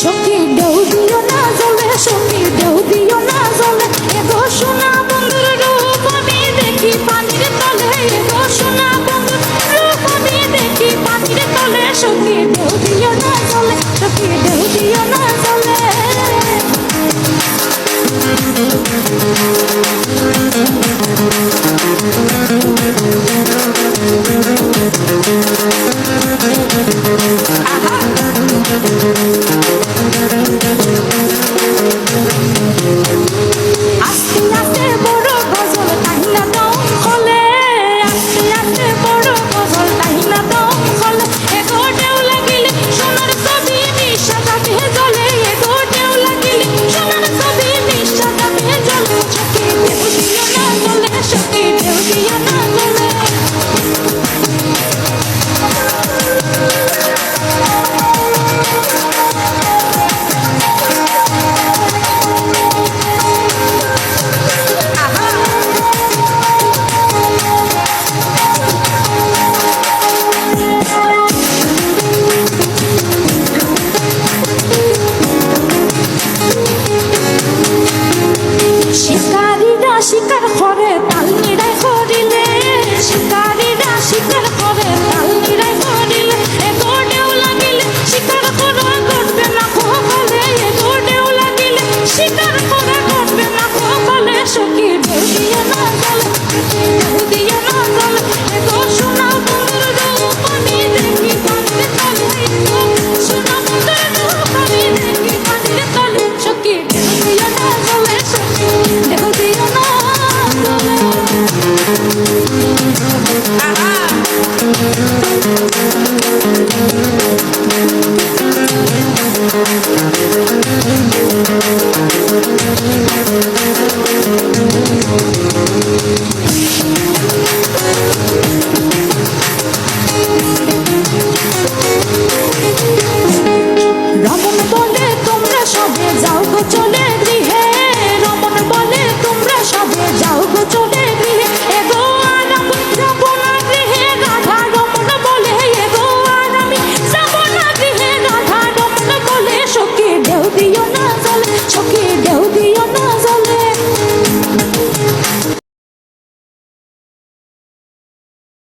সখী ঢেউ দিও না জলে, সখী ঢেউ দিও না জলে, এগো সোনা বন্ধুর রূপ আমি দেখি পানির তলে, এগো সোনা বন্ধুর রূপ আমি দেখি পানির তলে, সখী ঢেউ দিও না জলে, সখী ঢেউ দিও না জলে। আহা